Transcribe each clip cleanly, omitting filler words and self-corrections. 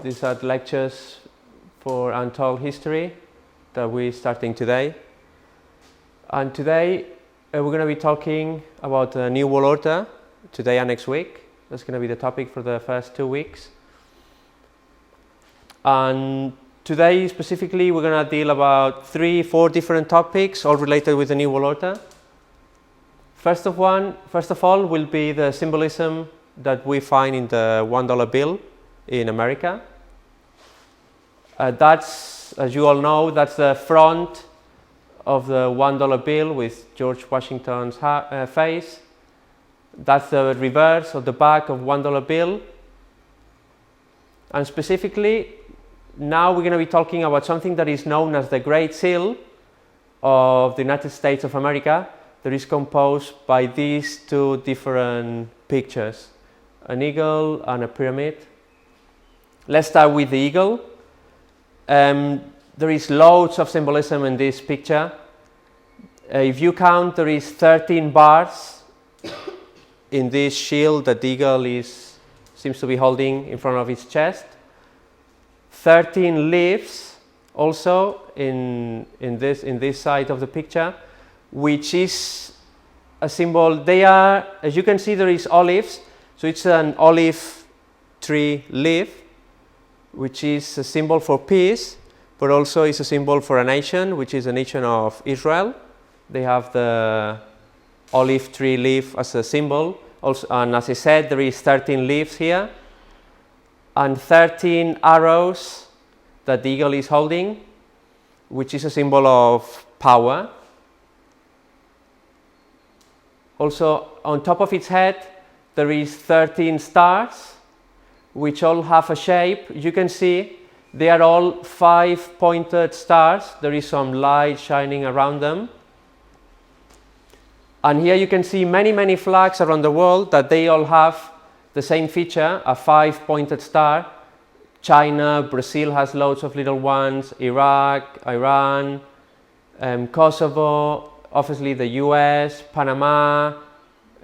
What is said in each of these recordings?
These are lectures for Untold History that we're starting today. And today we're going to be talking about the New World Order, today and next week. That's going to be the topic for the first 2 weeks. And today specifically we're going to deal about 3-4 different topics, all related with the New World Order. First of all will be the symbolism that we find in the $1 bill in America. That's, as you all know, that's the front of the $1 bill with George Washington's face. That's the reverse of the back of $1 bill. And specifically, now we're going to be talking about something that is known as the Great Seal of the United States of America, that is composed by these two different pictures, an eagle and a pyramid. Let's start with the eagle. There is loads of symbolism in this picture. If you count, there is 13 bars in this shield that the eagle seems to be holding in front of its chest. 13 leaves also in this side of the picture, which is a symbol. They are, as you can see, there is olives, so it's an olive tree leaf, which is a symbol for peace, but also is a symbol for a nation, which is the nation of Israel. They have the olive tree leaf as a symbol. Also, and as I said, there is 13 leaves here, and 13 arrows that the eagle is holding, which is a symbol of power. Also, on top of its head, there is 13 stars, which all have a shape. You can see they are all 5-pointed stars. There is some light shining around them. And here you can see many flags around the world that they all have the same feature, a 5-pointed star. China, Brazil has loads of little ones, Iraq, Iran, Kosovo, obviously the US, Panama,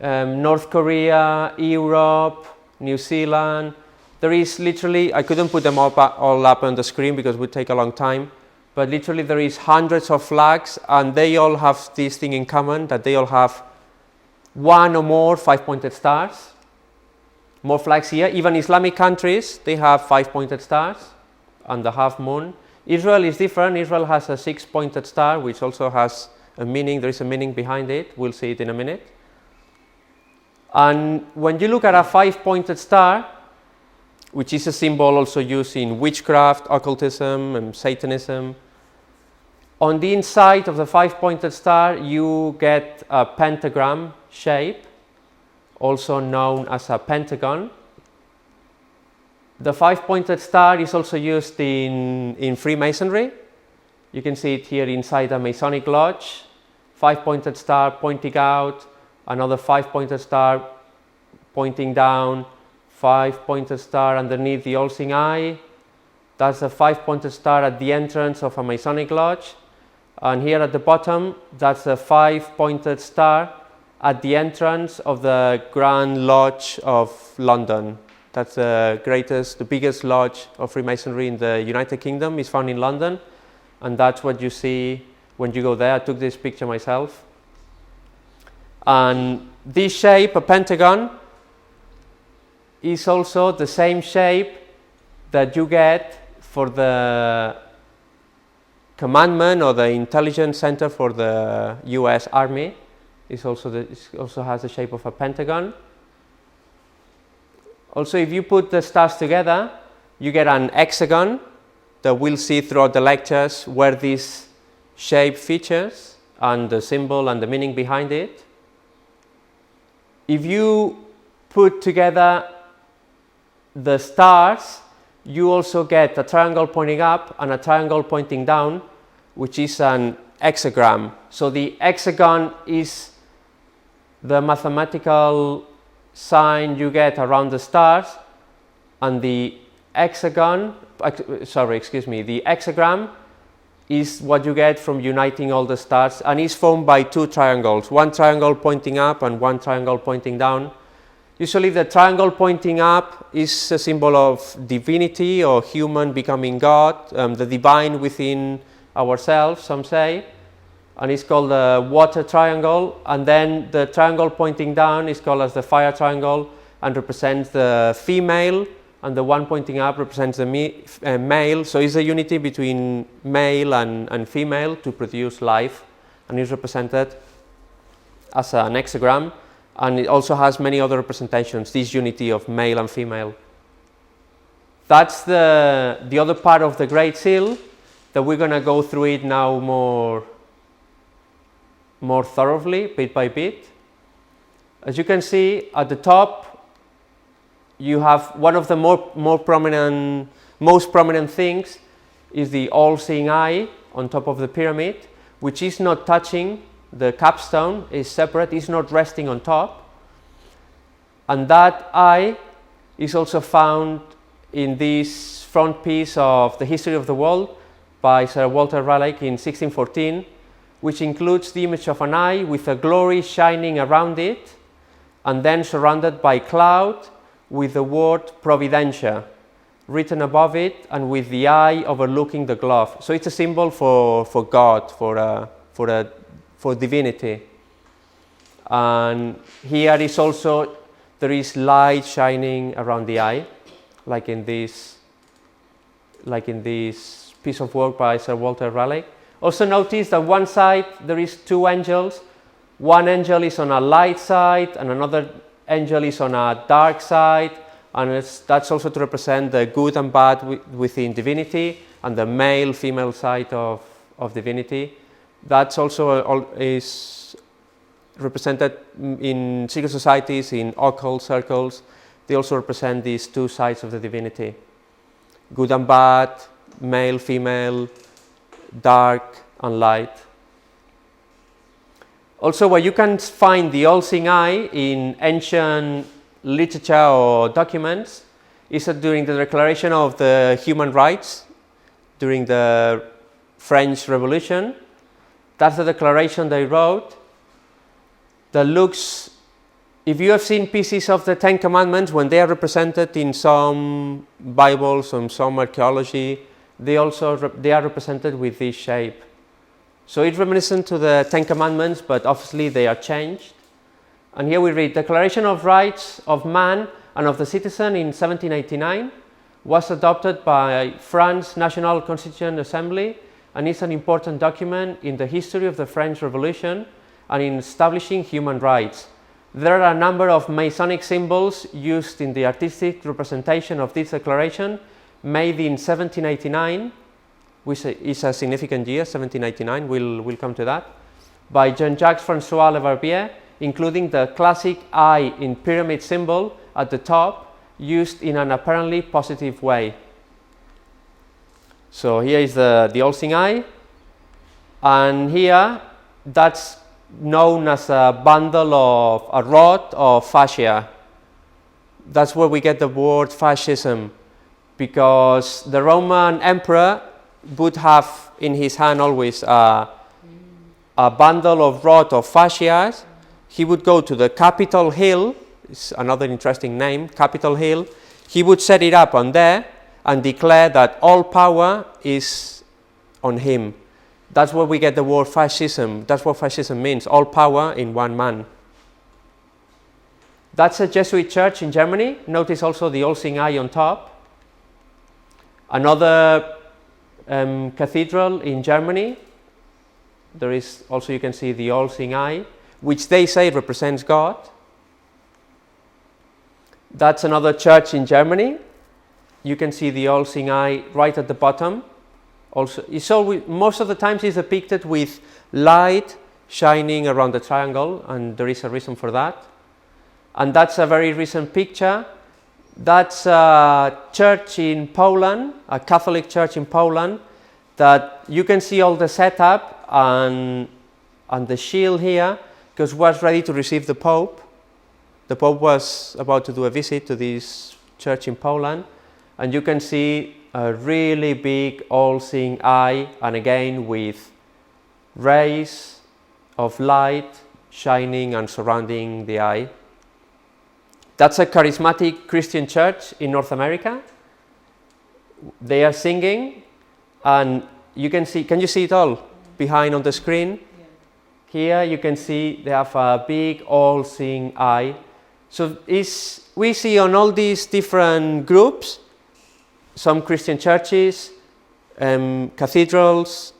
North Korea, Europe, New Zealand. There is literally, I couldn't put them all up on the screen because it would take a long time, but literally there is hundreds of flags, and they all have this thing in common, that they all have one or more 5-pointed stars. More flags here. Even Islamic countries, they have 5-pointed stars and the half moon. Israel is different. Israel has a 6-pointed star, which also has a meaning. There is a meaning behind it. We'll see it in a minute. And when you look at a 5-pointed star, which is a symbol also used in witchcraft, occultism, and Satanism, on the inside of the 5-pointed star, you get a pentagram shape, also known as a pentagon. The 5-pointed star is also used in Freemasonry. You can see it here inside a Masonic lodge. 5-pointed star pointing out, another 5-pointed star pointing down, 5-pointed star underneath the all-seeing eye. That's a 5-pointed star at the entrance of a Masonic lodge. And here at the bottom, that's a 5-pointed star at the entrance of the Grand Lodge of London. That's the biggest lodge of Freemasonry in the United Kingdom is found in London. And that's what you see when you go there. I took this picture myself. And this shape, a pentagon, is also the same shape that you get for the commandment or the intelligence center for the US Army. It also has the shape of a pentagon. Also, if you put the stars together, you get an hexagon that we'll see throughout the lectures, where this shape features and the symbol and the meaning behind it. If you put together the stars, you also get a triangle pointing up and a triangle pointing down, which is an hexagram. So the hexagon is the mathematical sign you get around the stars, and the hexagram is what you get from uniting all the stars, and is formed by two triangles, one triangle pointing up and one triangle pointing down. Usually the triangle pointing up is a symbol of divinity or human becoming God, the divine within ourselves, some say, and it's called the water triangle. And then the triangle pointing down is called as the fire triangle and represents the female, and the one pointing up represents the male. So it's a unity between male and female to produce life, and is represented as an hexagram. And it also has many other representations, this unity of male and female. That's the other part of the Great Seal, that we're going to go through it now more thoroughly, bit by bit. As you can see, at the top, you have one of the most prominent things is the all-seeing eye on top of the pyramid, which is not touching. The capstone is separate, it's not resting on top. And that eye is also found in this front piece of The History of the World by Sir Walter Raleigh in 1614, which includes the image of an eye with a glory shining around it, and then surrounded by cloud with the word Providentia written above it, and with the eye overlooking the glove. So it's a symbol for God, for divinity. And here is also, there is light shining around the eye, like in this piece of work by Sir Walter Raleigh. Also notice that one side there is two angels. One angel is on a light side and another angel is on a dark side, and that's also to represent the good and bad within divinity, and the male female side of divinity. That's also is represented in secret societies, in occult circles. They also represent these two sides of the divinity: good and bad, male, female, dark and light. Also, where you can find the all-seeing eye in ancient literature or documents is that during the declaration of the human rights during the French Revolution. That's the declaration they wrote, that looks, if you have seen pieces of the Ten Commandments, when they are represented in some Bibles or some archaeology, they are represented with this shape. So it's reminiscent to the Ten Commandments, but obviously they are changed. And here we read, Declaration of Rights of Man and of the Citizen in 1789 was adopted by France National Constituent Assembly, and is an important document in the history of the French Revolution and in establishing human rights. There are a number of Masonic symbols used in the artistic representation of this declaration, made in 1789, which is a significant year, 1789, we'll come to that, by Jean-Jacques François Le Barbier, including the classic eye in pyramid symbol at the top, used in an apparently positive way. So here is the all-seeing eye, and here that's known as a bundle of a rod of fascia. That's where we get the word fascism, because the Roman emperor would have in his hand always a bundle of rod of fascias. He would go to the Capitol Hill, it's another interesting name, Capitol Hill. He would set it up on there and declare that all power is on him. That's where we get the word fascism. That's what fascism means, all power in one man. That's a Jesuit church in Germany. Notice also the all-seeing eye on top. Another cathedral in Germany. There is also, you can see the all-seeing eye, which they say represents God. That's another church in Germany. You can see the all-seeing eye right at the bottom. Also, most of the times it's depicted with light shining around the triangle, and there is a reason for that. And that's a very recent picture. That's a church in Poland, a Catholic church in Poland, that you can see all the setup and the shield here, because was ready to receive the Pope. The Pope was about to do a visit to this church in Poland, and you can see a really big all-seeing eye, and again with rays of light shining and surrounding the eye. That's a charismatic Christian church in North America. They are singing, and you can see, can you see it all behind on the screen? Yeah. Here you can see they have a big all-seeing eye. So we see on all these different groups, some Christian churches, cathedrals,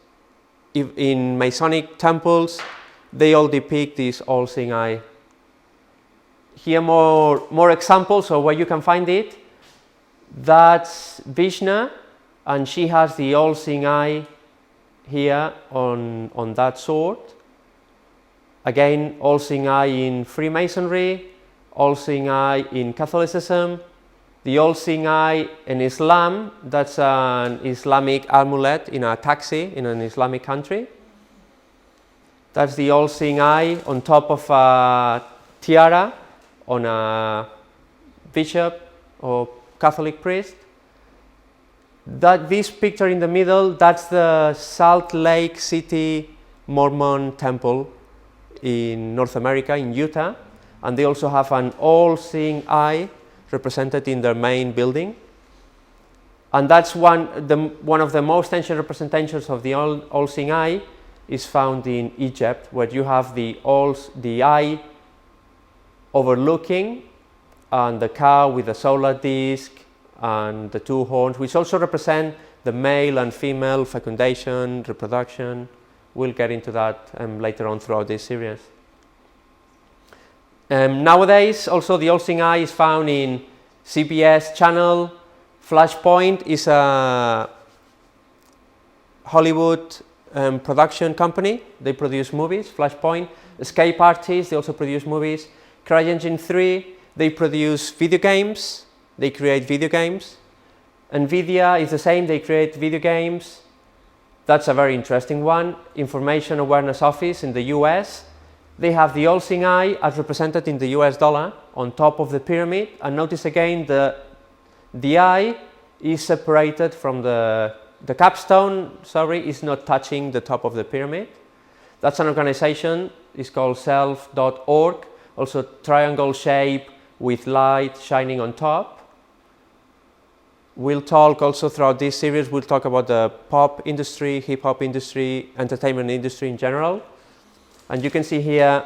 in Masonic temples, they all depict this all-seeing eye. Here more examples of where you can find it. That's Vishnu, and she has the all-seeing eye here on that sword. Again, all-seeing eye in Freemasonry, all-seeing eye in Catholicism, the all-seeing eye in Islam. That's an Islamic amulet in a taxi in an Islamic country. That's the all-seeing eye on top of a tiara on a bishop or Catholic priest. This picture in the middle, that's the Salt Lake City Mormon temple in North America, in Utah, and they also have an all-seeing eye represented in their main building. And that's one of the most ancient representations of the all-seeing eye is found in Egypt, where you have the eye overlooking, and the cow with the solar disc and the two horns, which also represent the male and female fecundation, reproduction. We'll get into that later on throughout this series. Nowadays, also the all-seeing eye is found in CBS channel. Flashpoint is a Hollywood production company. They produce movies. Flashpoint. Escape Artists, they also produce movies. CryEngine 3, they produce video games. They create video games. NVIDIA is the same, they create video games. That's a very interesting one. Information Awareness Office in the US. They have the all-seeing eye as represented in the US dollar on top of the pyramid. And notice again the eye is separated from the capstone, is not touching the top of the pyramid. That's an organization, it's called self.org. Also triangle shape with light shining on top. We'll talk also throughout this series, we'll talk about the pop industry, hip hop industry, entertainment industry in general. And you can see here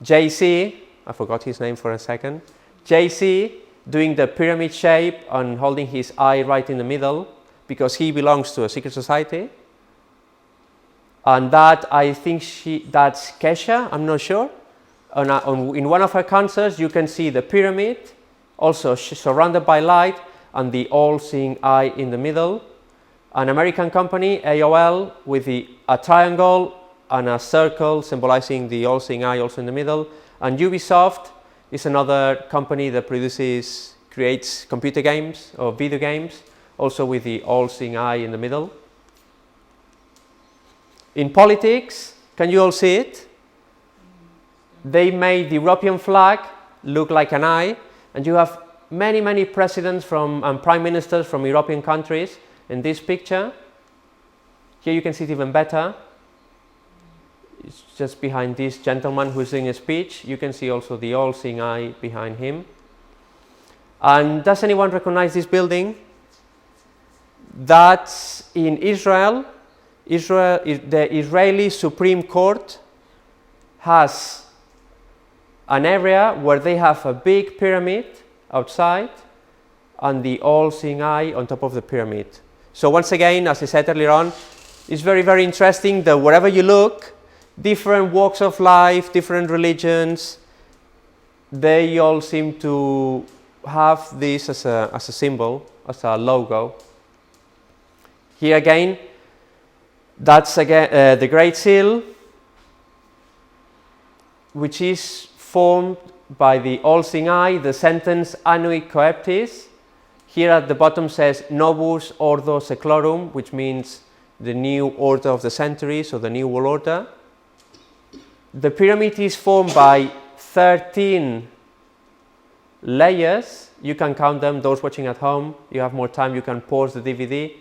Jay-Z, I forgot his name for a second, Jay-Z doing the pyramid shape and holding his eye right in the middle because he belongs to a secret society. And that, I think that's Kesha, I'm not sure. In one of her concerts, you can see the pyramid, also surrounded by light, and the all-seeing eye in the middle. An American company, AOL, with a triangle and a circle symbolizing the all-seeing eye also in the middle. And Ubisoft is another company that creates computer games or video games, also with the all-seeing eye in the middle. In politics, can you all see it? They made the European flag look like an eye, and you have many presidents and prime ministers from European countries in this picture. Here you can see it even better. It's just behind this gentleman who's doing a speech. You can see also the all-seeing eye behind him. And does anyone recognize this building? That's in Israel. The Israeli Supreme Court has an area where they have a big pyramid outside and the all-seeing eye on top of the pyramid. So once again, as I said earlier on, it's very interesting that wherever you look, different walks of life, different religions, they all seem to have this as a symbol, as a logo. Here again, that's again the Great Seal, which is formed by the all-seeing eye, the sentence annui coeptis. Here at the bottom says Novus Ordo Seclorum, which means the new order of the century, so the new world order. The pyramid is formed by 13 layers. You can count them, those watching at home. You have more time, you can pause the DVD,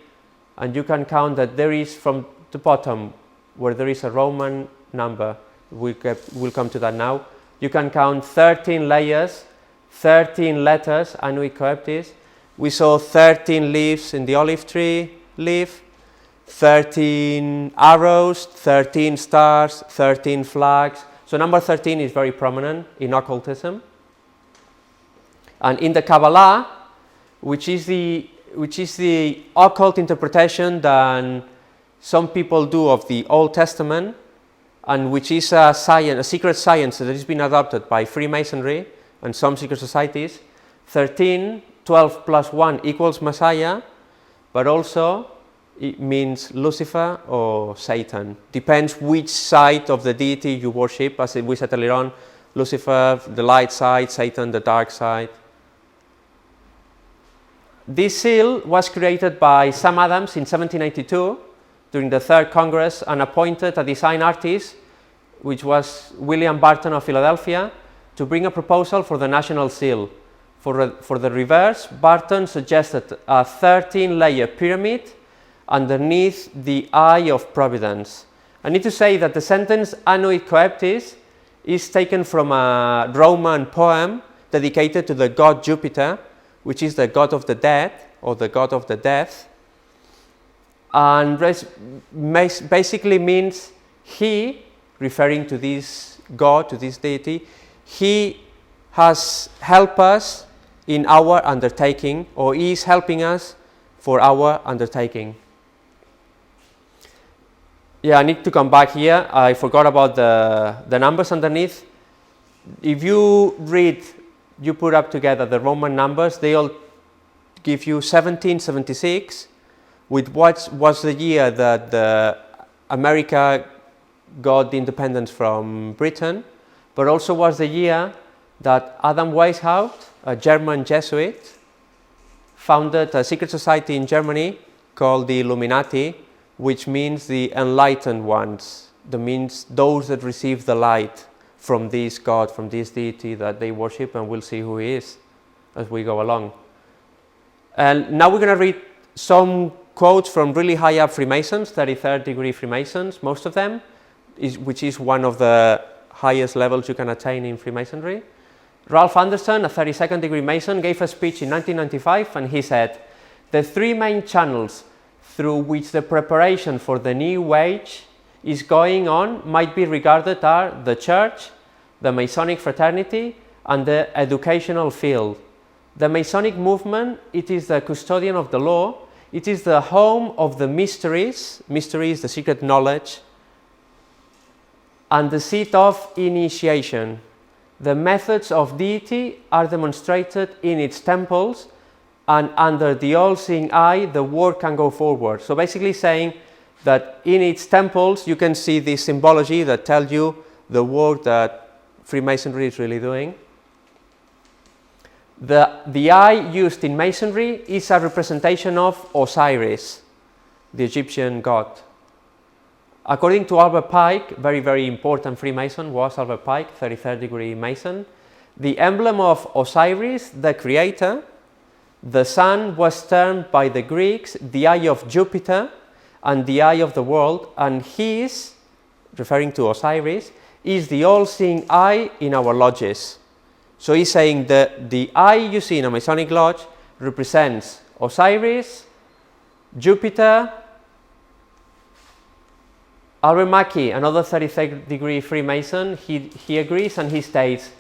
and you can count that there is from the bottom, where there is a Roman number, we'll come to that now, You can count 13 layers, 13 letters, Anui Coeptis. We saw 13 leaves in the olive tree leaf, 13 arrows, 13 stars, 13 flags. So number 13 is very prominent in occultism. And in the Kabbalah, which is the occult interpretation that some people do of the Old Testament, and which is a secret science that has been adopted by Freemasonry and some secret societies, 13, 12 plus 1 equals Messiah, but also it means Lucifer or Satan. Depends which side of the deity you worship, as we said earlier on, Lucifer, the light side, Satan, the dark side. This seal was created by Sam Adams in 1782 during the Third Congress and appointed a design artist, which was William Barton of Philadelphia, to bring a proposal for the national seal. For the reverse, Barton suggested a 13-layer pyramid underneath the Eye of Providence. I need to say that the sentence Anui Coeptis is taken from a Roman poem dedicated to the god Jupiter, which is the god of the dead or the god of the death, and basically means he, referring to this god, to this deity, he has helped us in our undertaking, or is helping us for our undertaking. Yeah, I need to come back here. I forgot about the numbers underneath. If you read, you put up together the Roman numbers, they all give you 1776, with what was the year that America got the independence from Britain, but also was the year that Adam Weishaupt, a German Jesuit, founded a secret society in Germany called the Illuminati, which means the enlightened ones. That means those that receive the light from this God, from this deity that they worship, and we'll see who he is as we go along. And now we're going to read some quotes from really high up Freemasons, 33rd degree Freemasons, most of them, which is one of the highest levels you can attain in Freemasonry. Ralph Anderson, a 32nd degree Mason, gave a speech in 1995, and he said, "The three main channels through which the preparation for the new age is going on might be regarded are the church, the Masonic fraternity, and the educational field. The Masonic movement, it is the custodian of the law, it is the home of the mysteries, mysteries, the secret knowledge, and the seat of initiation. The methods of deity are demonstrated in its temples, and under the all-seeing eye, the work can go forward." So basically saying that in its temples, you can see the symbology that tells you the work that Freemasonry is really doing. The eye used in Masonry is a representation of Osiris, the Egyptian god. According to Albert Pike, very, very important Freemason was Albert Pike, 33rd degree Mason, the emblem of Osiris, the creator, the sun, was termed by the Greeks the eye of Jupiter and the eye of the world, and his, referring to Osiris, is the all-seeing eye in our lodges. So he's saying that the eye you see in a Masonic lodge represents Osiris, Jupiter. Albert Mackey, another 33rd degree Freemason, he agrees, and he states,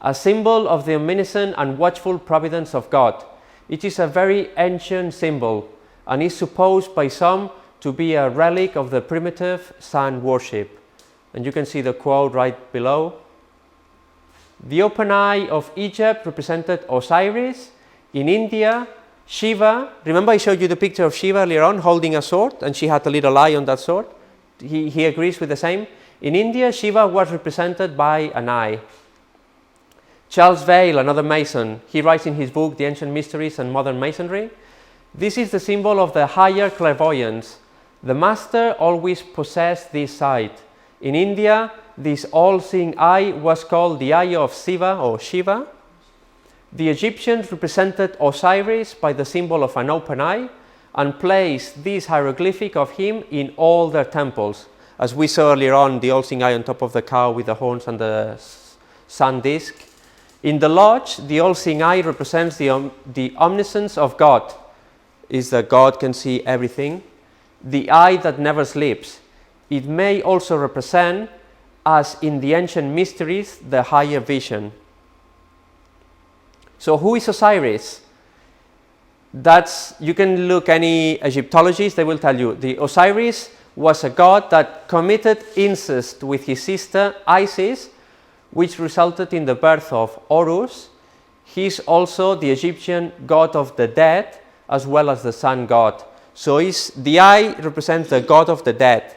"A symbol of the omniscient and watchful providence of God. It is a very ancient symbol and is supposed by some to be a relic of the primitive sun worship." And you can see the quote right below. The open eye of Egypt represented Osiris. In India, Shiva, remember I showed you the picture of Shiva earlier on holding a sword, and she had a little eye on that sword? He agrees with the same. In India, Shiva was represented by an eye. Charles Vail, another Mason, he writes in his book, The Ancient Mysteries and Modern Masonry, "This is the symbol of the higher clairvoyance. The master always possessed this sight. In India, this all-seeing eye was called the eye of Siva or Shiva. The Egyptians represented Osiris by the symbol of an open eye and placed this hieroglyphic of him in all their temples." As we saw earlier on, the all-seeing eye on top of the cow with the horns and the sun disk. In the lodge, the all-seeing eye represents the omniscience of God, is that God can see everything. The eye that never sleeps. It may also represent, as in the ancient mysteries, the higher vision. So who is Osiris? You can look any Egyptologist, they will tell you the Osiris was a god that committed incest with his sister Isis, which resulted in the birth of Horus. He is also the Egyptian god of the dead, as well as the sun god. So the eye represents the god of the dead.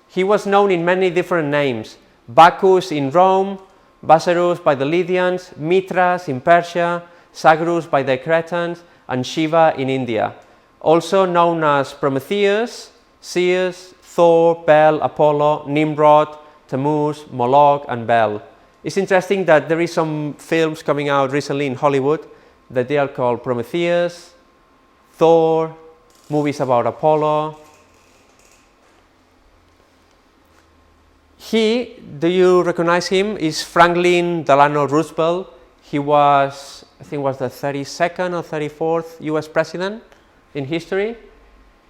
He was known in many different names: Bacchus in Rome, Bacchus by the Lydians, Mithras in Persia, Sagrus by the Cretans, and Shiva in India. Also known as Prometheus, Zeus, Thor, Bel, Apollo, Nimrod, Tammuz, Moloch, and Bel. It's interesting that there is some films coming out recently in Hollywood that they are called Prometheus, Thor, movies about Apollo. Do you recognize him? Is Franklin Delano Roosevelt. He was, I think, was the 32nd or 34th US president in history.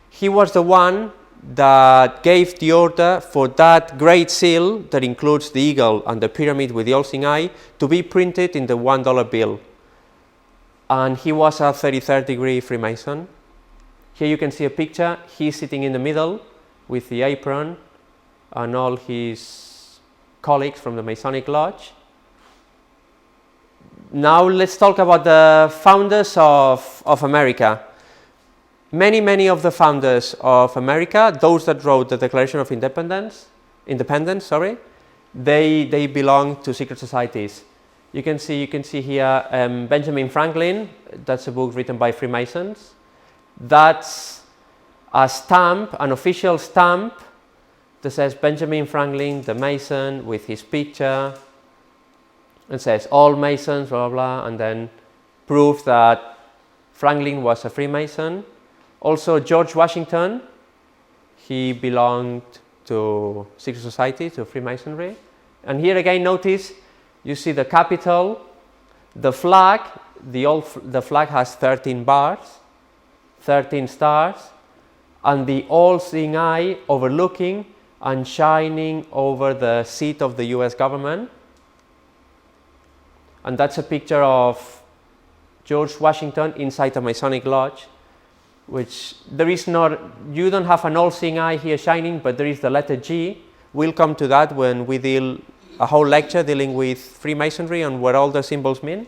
He was the one that gave the order for that great seal that includes the eagle and the pyramid with the all-seeing eye to be printed in the $1 bill. And he was a 33rd degree Freemason. Here you can see a picture. He's sitting in the middle with the apron and all his colleagues from the Masonic Lodge. Now let's talk about the founders of America. Many of the founders of America, those that wrote the Declaration of Independence, they belong to secret societies. You can see here Benjamin Franklin. That's a book written by Freemasons. That's a stamp, an official stamp that says Benjamin Franklin, the Mason, with his picture, and says all Masons, blah, blah, blah, and then proves that Franklin was a Freemason. Also, George Washington, he belonged to secret society, to Freemasonry. And here again, notice, you see the Capitol, the flag, the flag has 13 bars, 13 stars, and the all-seeing eye overlooking and shining over the seat of the US government. And that's a picture of George Washington inside a Masonic lodge, which you don't have an all-seeing eye here shining, but there is the letter G. We'll come to that when we deal a whole lecture dealing with Freemasonry and what all the symbols mean.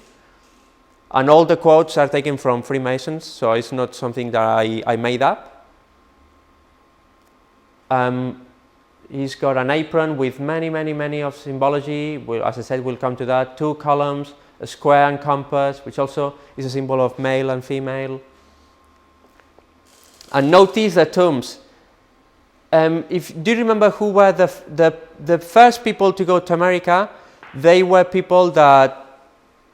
And all the quotes are taken from Freemasons, so it's not something that I made up. He's got an apron with many of symbology. As I said, we'll come to that. 2 columns, a square and compass, which also is a symbol of male and female. And notice the tombs. Do you remember who were the first people to go to America? They were people that,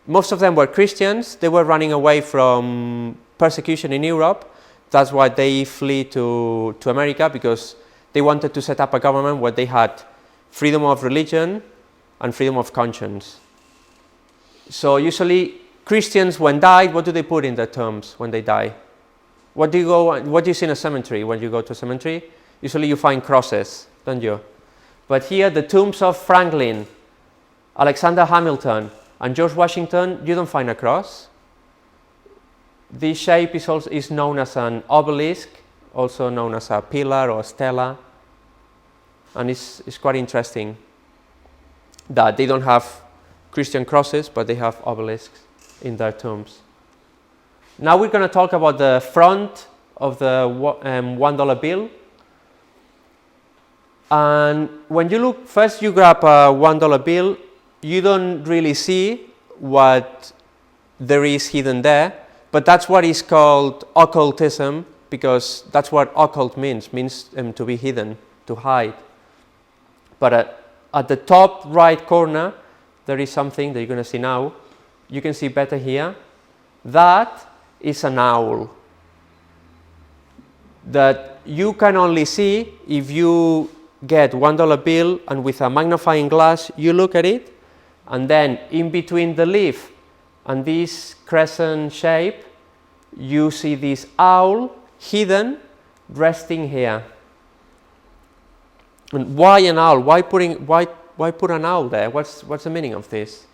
most of them were Christians. They were running away from persecution in Europe. That's why they flee to America, because they wanted to set up a government where they had freedom of religion and freedom of conscience. So usually Christians, when died, what do they put in their tombs when they die? What do you see in a cemetery when you go to a cemetery? Usually you find crosses, don't you? But here, the tombs of Franklin, Alexander Hamilton, and George Washington, you don't find a cross. This shape is known as an obelisk, also known as a pillar or a stela, and it's quite interesting that they don't have Christian crosses, but they have obelisks in their tombs. Now we're going to talk about the front of the $1 bill. And when you look, first you grab a $1 bill, you don't really see what there is hidden there, but that's what is called occultism, because that's what occult means to be hidden, to hide. But at the top right corner, there is something that you're going to see now. You can see better here. That is an owl that you can only see if you get $1 bill and with a magnifying glass you look at it, And then in between the leaf and this crescent shape, you see this owl hidden, resting here. And why an owl? Why put an owl there? What's the meaning of this?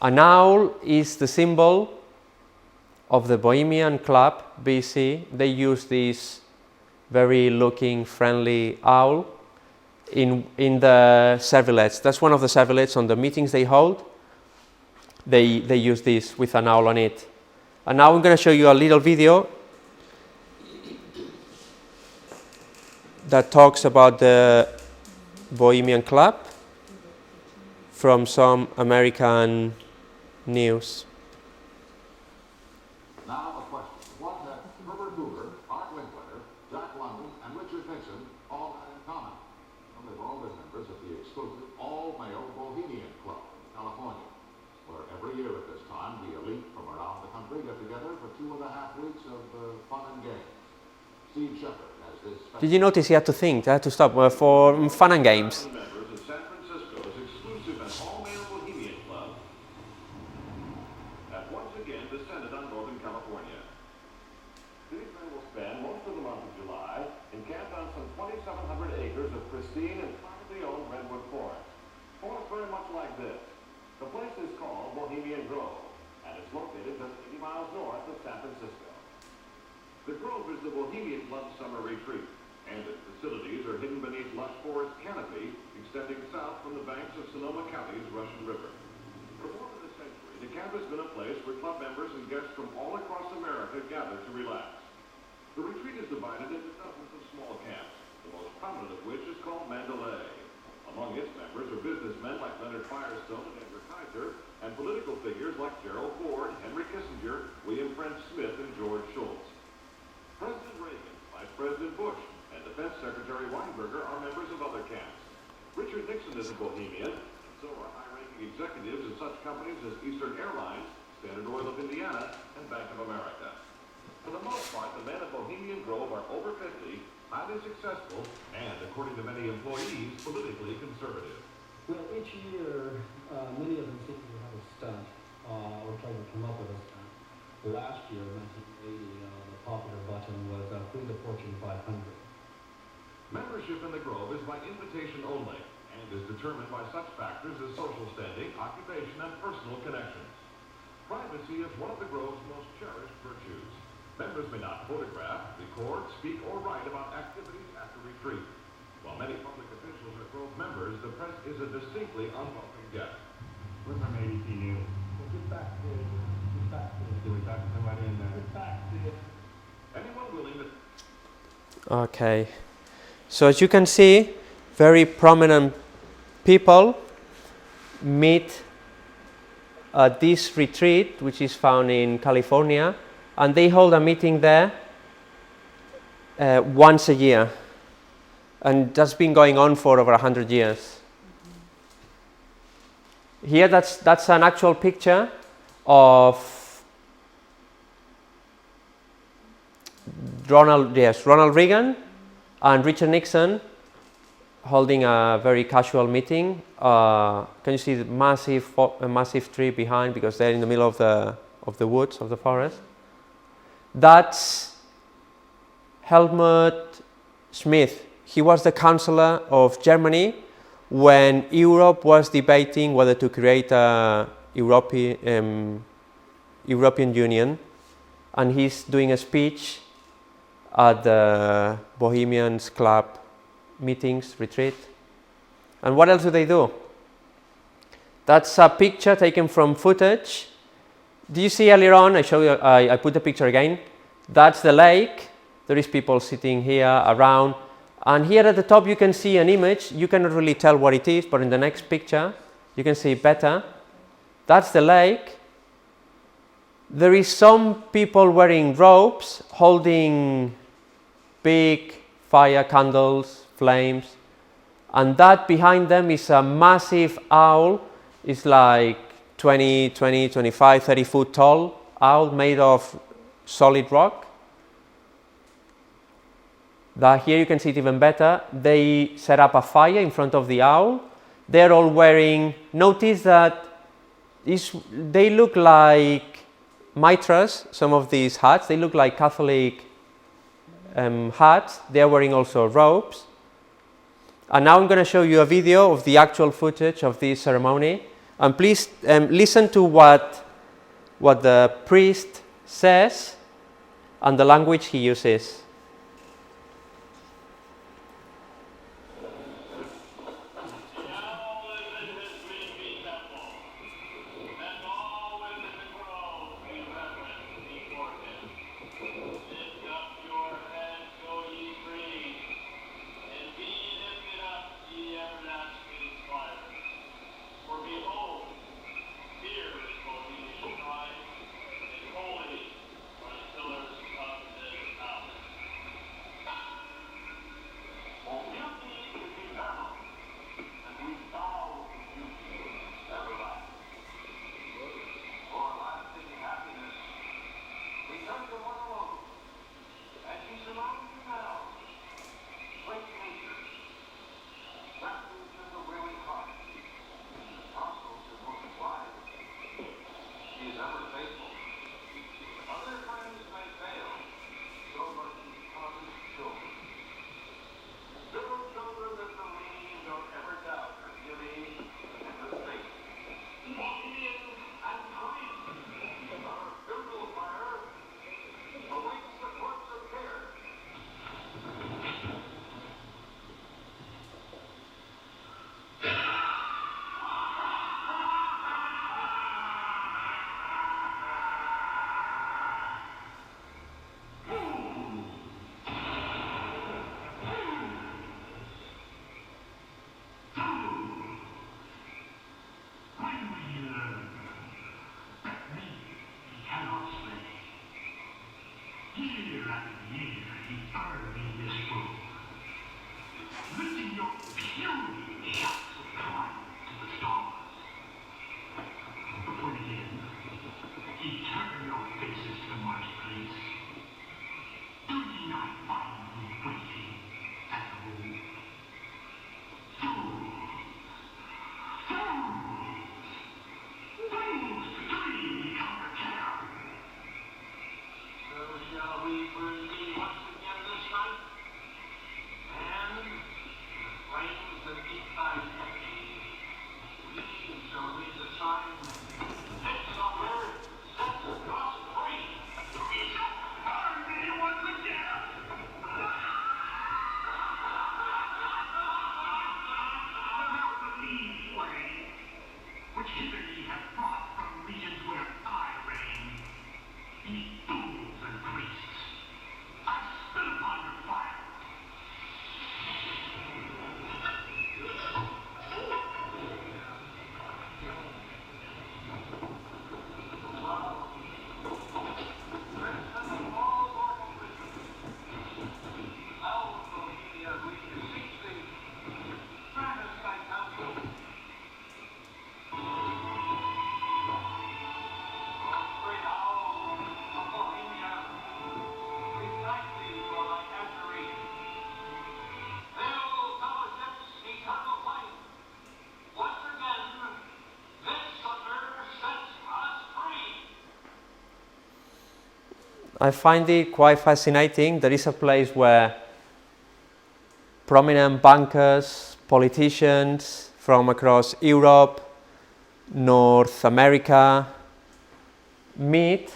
An owl is the symbol of the Bohemian Club, BC. They use this very looking friendly owl in the servilettes. That's one of the servilettes on the meetings they hold. They use this with an owl on it. And now I'm going to show you a little video that talks about the Bohemian Club from some American news. Now a question. What have Herbert Hoover, Art Linkletter, Jack London, and Richard Nixon all had in common? Well, they've all been members of the exclusive all-male Bohemian Club in California, where every year at this time the elite from around the country get together for 2.5 weeks of fun and games. Steve Shepard has this. Did you notice he had to think? I had to stop for fun and games. Members of San Francisco's exclusive and all-male Bohemian Club have once again descended on Northern California. These men will spend most of the month of July encamped on some 2,700 acres of pristine and privately owned redwood forest. Forest very much like this. The place is called Bohemian Grove, and it's located just 80 miles north of San Francisco. The Grove is the Bohemian Club's summer retreat, and its facilities are hidden beneath lush forest canopy extending south from the banks of Sonoma County's Russian River. For more than a century, the camp has been a place where club members and guests from all across America gather to relax. The retreat is divided into dozens of small camps, the most prominent of which is called Mandalay. Among its members are businessmen like Leonard Firestone and Edgar Kaiser, and political figures like Gerald Ford, Henry Kissinger, William French Smith, and George Shultz. President Reagan, Vice President Bush, and Defense Secretary Weinberger are members of other camps. Richard Nixon is a Bohemian, and so are high-ranking executives in such companies as Eastern Airlines, Standard Oil of Indiana, and Bank of America. For the most part, the men of Bohemian Grove are over 50, highly successful, and, according to many employees, politically conservative. Well, each year, many of them think we have a stunt, or trying to come up with a stunt. Last year, 1980, the popular button was Free the Fortune 500. Membership in the Grove is by invitation only, and is determined by such factors as social standing, occupation, and personal connections. Privacy is one of the Grove's most cherished virtues. Members may not photograph, record, speak, or write about activities after retreat. While many public officials are Grove members, the press is a distinctly unwelcome guest. Where's my ABC News? Well, get back there. Get back there. Did we talk to somebody in there? Get back there. Anyone willing to... Okay. So as you can see, very prominent people meet at this retreat, which is found in California, and they hold a meeting there once a year. And that's been going on for over 100 years. Here, that's an actual picture of Ronald Reagan and Richard Nixon holding a very casual meeting. Can you see the massive tree behind, because they're in the middle of the woods, of the forest? That's Helmut Schmidt. He was the Chancellor of Germany when Europe was debating whether to create a European Union, and he's doing a speech at the Bohemian Club meetings, retreat. And what else do they do? That's a picture taken from footage. Do you see earlier on, I put the picture again. That's the lake. There is people sitting here around. And here at the top you can see an image. You cannot really tell what it is, but in the next picture you can see better. That's the lake. There is some people wearing robes, holding big fire candles, flames, and that behind them is a massive owl. It's like 25, 30 foot tall owl made of solid rock. That here you can see it even better. They set up a fire in front of the owl. They're all wearing, notice that they look like mitras, some of these hats, they look like Catholic hats. They're wearing also robes. And now I'm going to show you a video of the actual footage of this ceremony. And please listen to what the priest says and the language he uses. I find it quite fascinating. There is a place where prominent bankers, politicians from across Europe, North America meet.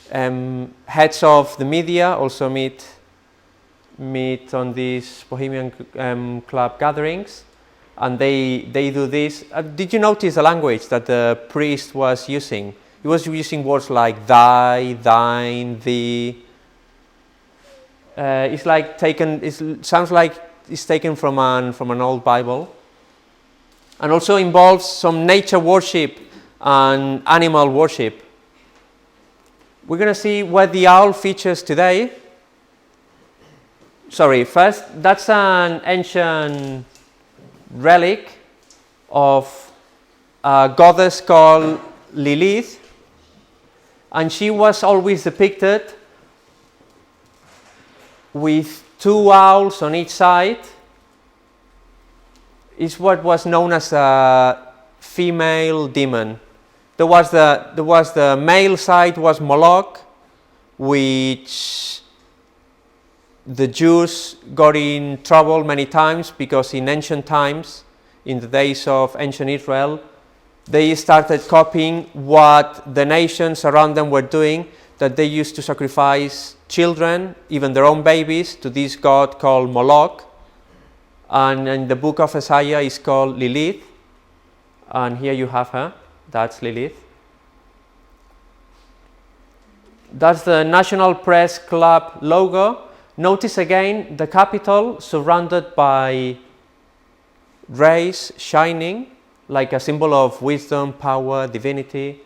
Heads of the media also meet on these Bohemian Club gatherings, and they do this. Did you notice the language that the priest was using? He was using words like thy, thine, thee. It's like taken. It sounds like it's taken from an old Bible, and also involves some nature worship and animal worship. We're going to see where the owl features today. Sorry, first, that's an ancient relic of a goddess called Lilith, and she was always depicted with two owls on each side. is what was known as a female demon. There was the male side was Moloch, which the Jews got in trouble many times because in ancient times, in the days of ancient Israel, they started copying what the nations around them were doing, that they used to sacrifice children, even their own babies, to this god called Moloch. And in the book of Isaiah is called Lilith. And here you have her, that's Lilith. That's the National Press Club logo. Notice again the Capitol surrounded by rays shining, like a symbol of wisdom, power, divinity,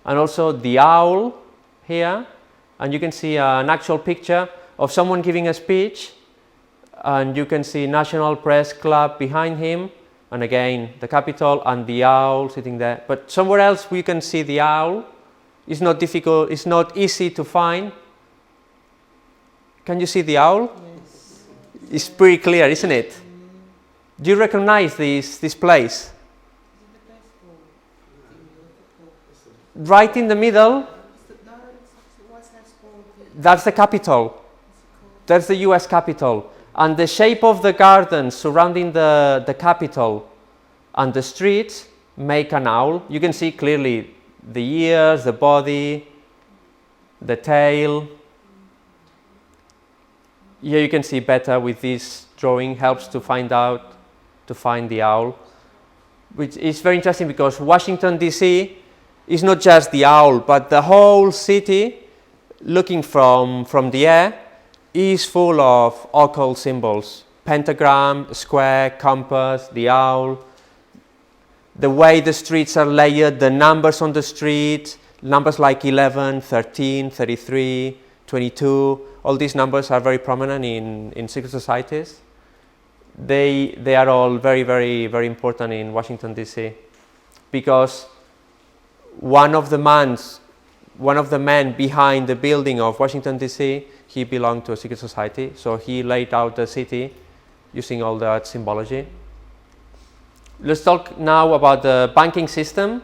and also the owl here. And you can see an actual picture of someone giving a speech, and you can see National Press Club behind him, and again the Capitol and the owl sitting there. But somewhere else we can see the owl. It's not difficult, it's not easy to find. Can you see the owl? Yes. It's pretty clear, isn't it? Do you recognize this place? Right in the middle, that's the Capitol. That's the US Capitol. And the shape of the gardens surrounding the Capitol and the streets make an owl. You can see clearly the ears, the body, the tail. Here you can see better with this drawing, helps to find the owl. Which is very interesting because Washington DC is not just the owl, but the whole city, looking from the air, is full of occult symbols. Pentagram, square, compass, the owl. The way the streets are layered, the numbers on the street, numbers like 11, 13, 33, 22, all these numbers are very prominent in secret societies. They are all very, very, very important in Washington DC, because one of the men behind the building of Washington DC, he belonged to a secret society, so he laid out the city using all that symbology. Let's talk now about the banking system.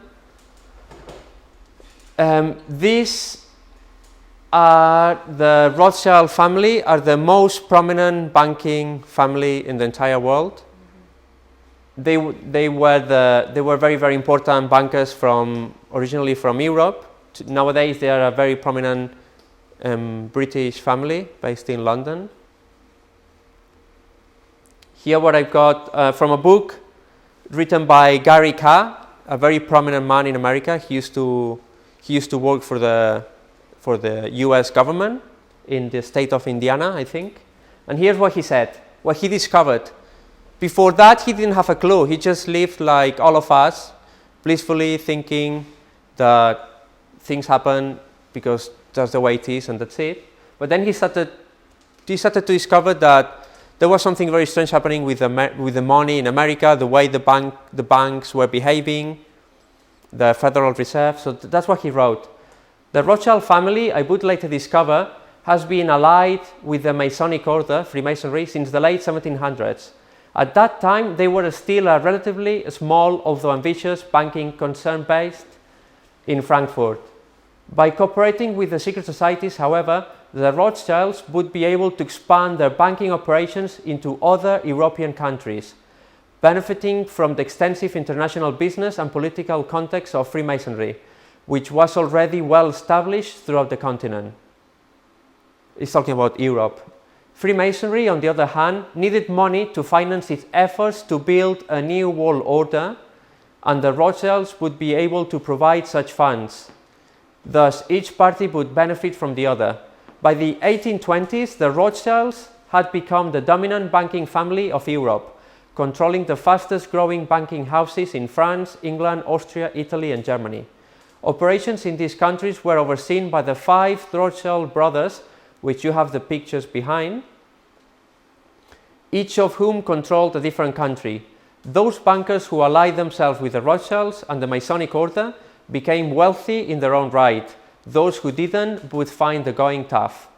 These are the Rothschild family, are the most prominent banking family in the entire world. They were very, very important bankers originally from Europe. Nowadays they are a very prominent British family based in London. Here what I've got from a book written by Gary Carr, a very prominent man in America. He used to work for the US government in the state of Indiana, I think. And here's what he said, what he discovered. Before that, he didn't have a clue. He just lived like all of us, blissfully thinking that things happen because that's the way it is and that's it. But then he started to discover that there was something very strange happening with the money in America, the way the banks were behaving, the Federal Reserve. So that's what he wrote. The Rothschild family, I would later discover, has been allied with the Masonic Order, Freemasonry, since the late 1700s. At that time, they were still a relatively small, although ambitious, banking concern based in Frankfurt. By cooperating with the secret societies, however, the Rothschilds would be able to expand their banking operations into other European countries, benefiting from the extensive international business and political context of Freemasonry, which was already well established throughout the continent. It's talking about Europe. Freemasonry, on the other hand, needed money to finance its efforts to build a new world order, and the Rothschilds would be able to provide such funds. Thus, each party would benefit from the other. By the 1820s, the Rothschilds had become the dominant banking family of Europe, controlling the fastest growing banking houses in France, England, Austria, Italy, and Germany. Operations in these countries were overseen by the 5 Rothschild brothers, which you have the pictures behind, each of whom controlled a different country. Those bankers who allied themselves with the Rothschilds and the Masonic Order became wealthy in their own right. Those who didn't would find the going tough.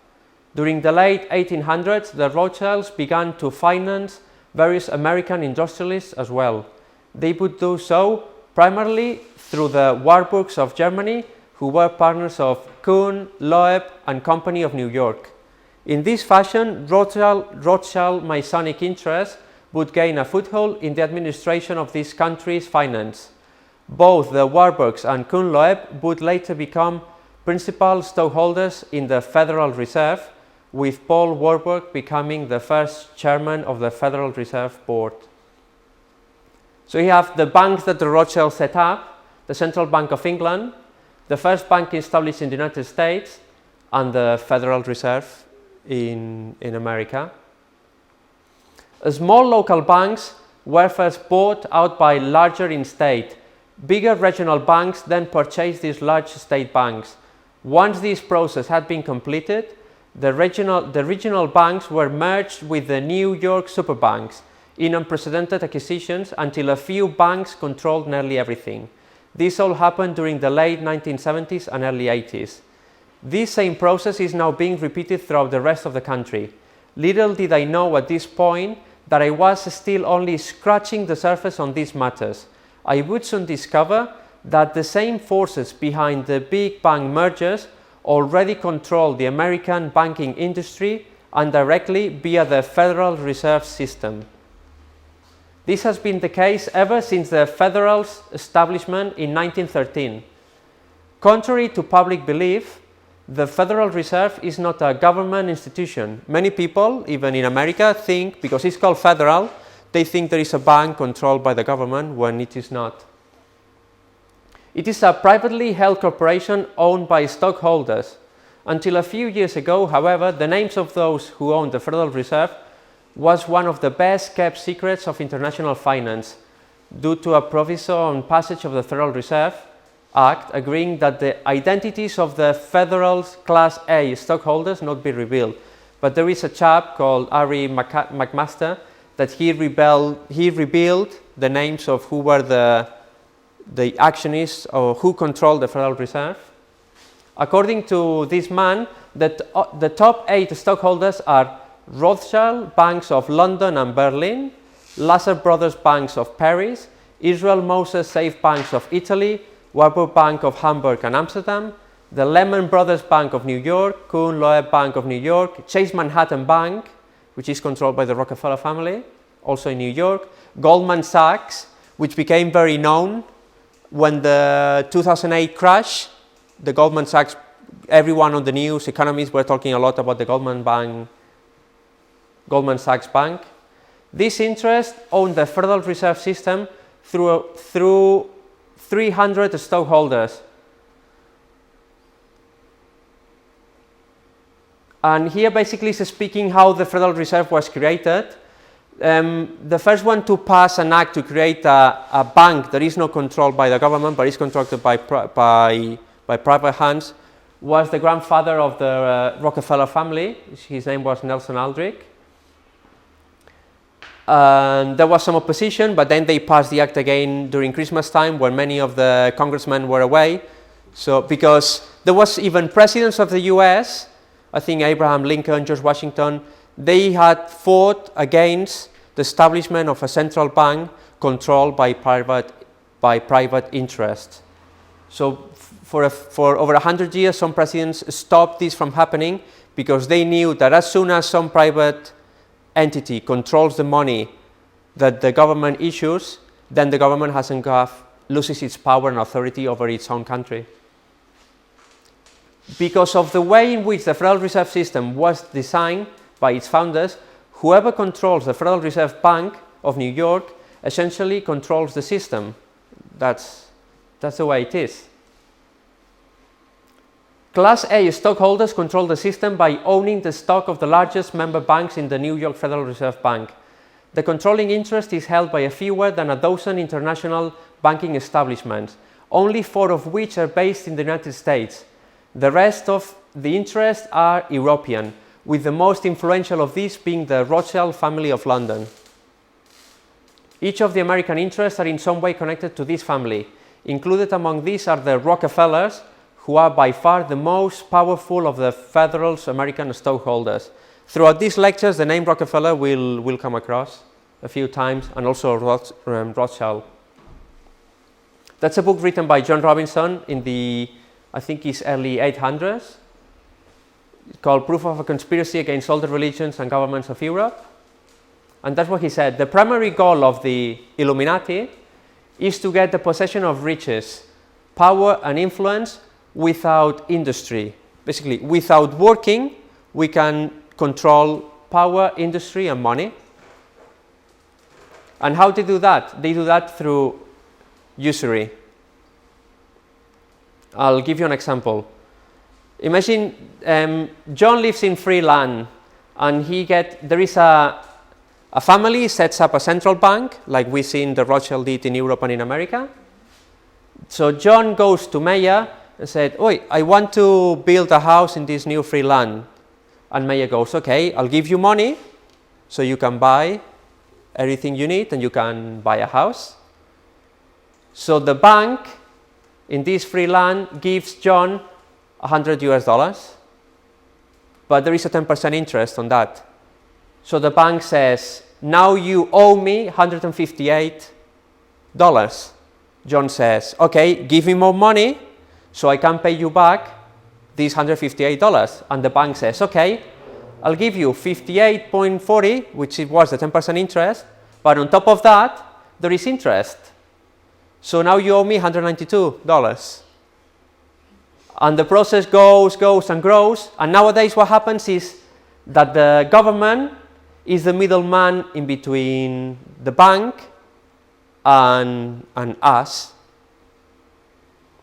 During the late 1800s, the Rothschilds began to finance various American industrialists as well. They would do so primarily through the Warburgs of Germany, who were partners of Kuhn, Loeb and Company of New York. In this fashion, Rothschild Masonic interests would gain a foothold in the administration of this country's finance. Both the Warburgs and Kuhn Loeb would later become principal stockholders in the Federal Reserve, with Paul Warburg becoming the first chairman of the Federal Reserve Board. So you have the banks that the Rothschilds set up, the Central Bank of England, the first bank established in the United States, and the Federal Reserve in America. Small local banks were first bought out by larger in-state. Bigger regional banks then purchased these large state banks. Once this process had been completed, the regional banks were merged with the New York superbanks in unprecedented acquisitions until a few banks controlled nearly everything. This all happened during the late 1970s and early 80s. This same process is now being repeated throughout the rest of the country. Little did I know at this point that I was still only scratching the surface on these matters. I would soon discover that the same forces behind the big bank mergers already control the American banking industry indirectly via the Federal Reserve System. This has been the case ever since the Federal's establishment in 1913. Contrary to public belief, the Federal Reserve is not a government institution. Many people, even in America, think, because it's called federal, they think there is a bank controlled by the government when it is not. It is a privately held corporation owned by stockholders. Until a few years ago, however, the names of those who owned the Federal Reserve was one of the best kept secrets of international finance, due to a proviso on passage of the Federal Reserve Act agreeing that the identities of the Federal's Class A stockholders not be revealed. But there is a chap called Ari McMaster that he revealed the names of who were the actionists or who controlled the Federal Reserve. According to this man, the top 8 stockholders are Rothschild Banks of London and Berlin, Lasser Brothers Banks of Paris, Israel Moses Safe Banks of Italy, Warburg Bank of Hamburg and Amsterdam, the Lehman Brothers Bank of New York, Kuhn Loeb Bank of New York, Chase Manhattan Bank, which is controlled by the Rockefeller family, also in New York, Goldman Sachs, which became very known when the 2008 crash. The Goldman Sachs, everyone on the news, economists were talking a lot about the Goldman Sachs Bank. This interest owned the Federal Reserve System through 300 stockholders. And here basically is speaking how the Federal Reserve was created. The first one to pass an act to create a bank that is not controlled by the government but is controlled by private hands was the grandfather of the Rockefeller family. His name was Nelson Aldrich. There was some opposition, but then they passed the act again during Christmas time when many of the congressmen were away. So because there was even presidents of the US, I think Abraham Lincoln, George Washington, they had fought against the establishment of a central bank controlled by private interest. So for over 100 years, some presidents stopped this from happening because they knew that as soon as some private entity controls the money that the government issues, then the government loses its power and authority over its own country. Because of the way in which the Federal Reserve System was designed by its founders, whoever controls the Federal Reserve Bank of New York essentially controls the system. That's the way it is. Class A stockholders control the system by owning the stock of the largest member banks in the New York Federal Reserve Bank. The controlling interest is held by a fewer than a dozen international banking establishments, only 4 of which are based in the United States. The rest of the interests are European, with the most influential of these being the Rothschild family of London. Each of the American interests are in some way connected to this family. Included among these are the Rockefellers, who are by far the most powerful of the Federal's American stockholders. Throughout these lectures, the name Rockefeller will come across a few times, and also Rothschild. That's a book written by John Robinson in the, I think it's early 800s, called Proof of a Conspiracy Against All the Religions and Governments of Europe. And that's what he said. The primary goal of the Illuminati is to get the possession of riches, power and influence without industry. Basically, without working, we can control power, industry, and money. And how they do that? They do that through usury. I'll give you an example. Imagine John lives in free land, and there is a family sets up a central bank, like we seen the Rothschild did in Europe and in America. So John goes to Meyer and said, "Oi, I want to build a house in this new free land." And Meyer goes, "Okay, I'll give you money so you can buy everything you need and you can buy a house." So the bank in this free land gives John $100, but there is a 10% interest on that. So the bank says, "Now you owe me $158. John says, "Okay, give me more money so I can pay you back these $158. And the bank says, "Okay, I'll give you 58.40, which was the 10% interest, but on top of that, there is interest. So now you owe me $192. And the process goes and grows. And nowadays what happens is that the government is the middleman in between the bank and us.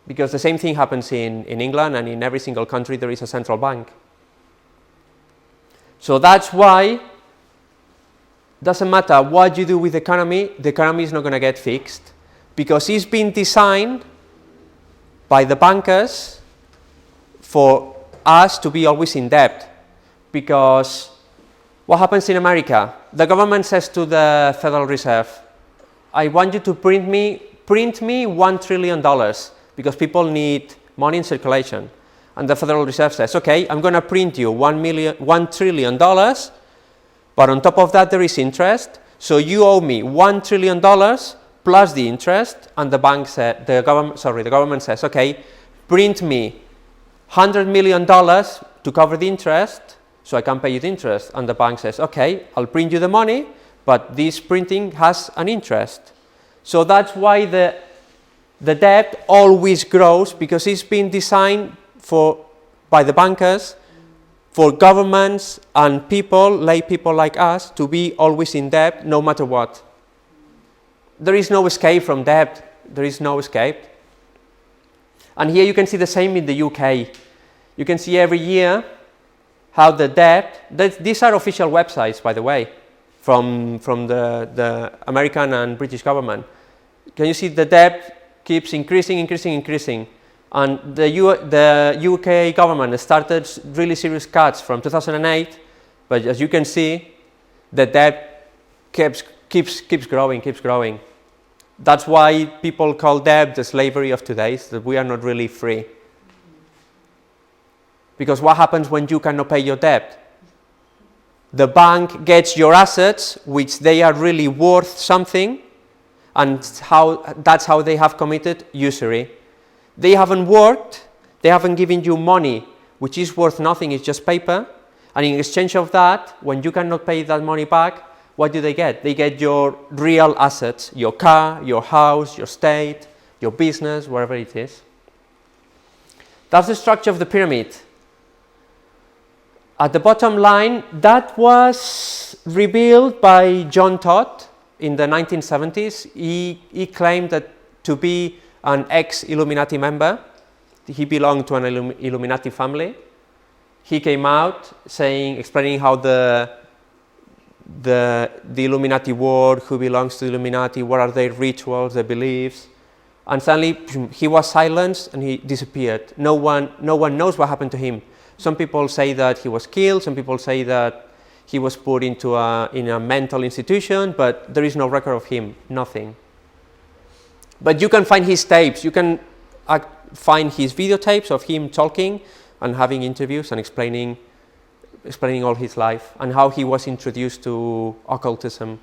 Because the same thing happens in England, and in every single country there is a central bank. So that's why doesn't matter what you do with the economy is not going to get fixed, because it's been designed by the bankers for us to be always in debt. Because what happens in America? The government says to the Federal Reserve, "I want you to print me $1 trillion because people need money in circulation." And the Federal Reserve says, "Okay, I'm going to print you $1 trillion, but on top of that there is interest, so you owe me $1 trillion plus the interest." And the government says, "Okay, print me $100 million to cover the interest, so I can pay you the interest." And the bank says, "Okay, I'll print you the money, but this printing has an interest." So that's why the debt always grows, because it's been designed by the bankers for governments and lay people like us to be always in debt no matter what. There is no escape from debt. There is no escape. And here you can see the same in the UK. You can see every year how the debt, these are official websites, by the way, from the American and British government. Can you see the debt keeps increasing? And the UK government started really serious cuts from 2008, but as you can see, the debt keeps growing. That's why people call debt the slavery of today, so that we are not really free. Because what happens when you cannot pay your debt? The bank gets your assets, which they are really worth something, and that's how they have committed usury. They haven't worked, they haven't given you money, which is worth nothing, it's just paper, and in exchange of that, when you cannot pay that money back, what do they get? They get your real assets, your car, your house, your state, your business, wherever it is. That's the structure of the pyramid. At the bottom line, that was revealed by John Todd in the 1970s. He claimed that to be an ex-Illuminati member. He belonged to an Illuminati family. He came out explaining how the Illuminati world, who belongs to the Illuminati, what are their rituals, their beliefs, and suddenly he was silenced and he disappeared. No one knows what happened to him. Some people say that he was killed, some people say that he was put in a mental institution, but there is no record of him, nothing. But you can find his tapes, you can find his videotapes of him talking and having interviews and explaining all his life and how he was introduced to occultism.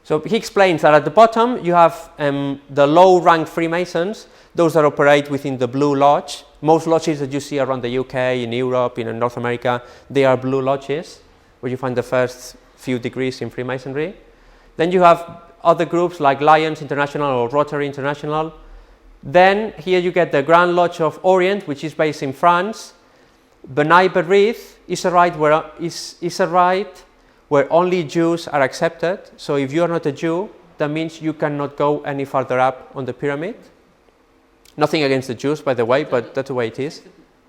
So he explains that at the bottom you have the low-ranked Freemasons, those that operate within the Blue Lodge. Most lodges that you see around the UK, in Europe, in North America, they are Blue Lodges, where you find the first few degrees in Freemasonry. Then you have other groups like Lions International or Rotary International. Then here you get the Grand Lodge of Orient, which is based in France. B'nai B'rith is a rite where only Jews are accepted. So if you are not a Jew, that means you cannot go any further up on the pyramid. Nothing against the Jews, by the way, but that's the way it is.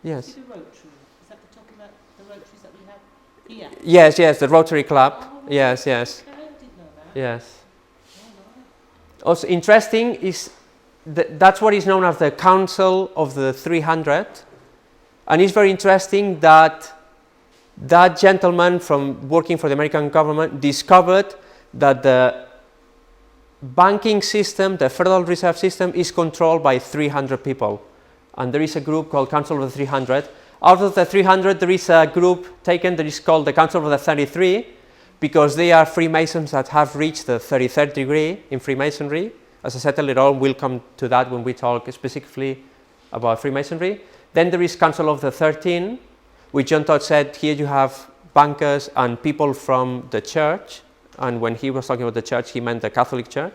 Yes. Is it the Rotary? Is that the talking about the Rotaries that we have here? Yes, the Rotary Club. Oh, Yes. okay, I didn't know that. Yes. Oh, Also interesting is that's what is known as the Council of the 300, and it's very interesting that that gentleman from working for the American government discovered that the banking system, the Federal Reserve System, is controlled by 300 people, and there is a group called Council of the 300. Out of the 300, there is a group taken that is called the Council of the 33, because they are Freemasons that have reached the 33rd degree in Freemasonry. As I said earlier on, we'll come to that when we talk specifically about Freemasonry. Then there is Council of the 13, which John Todd said, here you have bankers and people from the church, and when he was talking about the church, he meant the Catholic Church.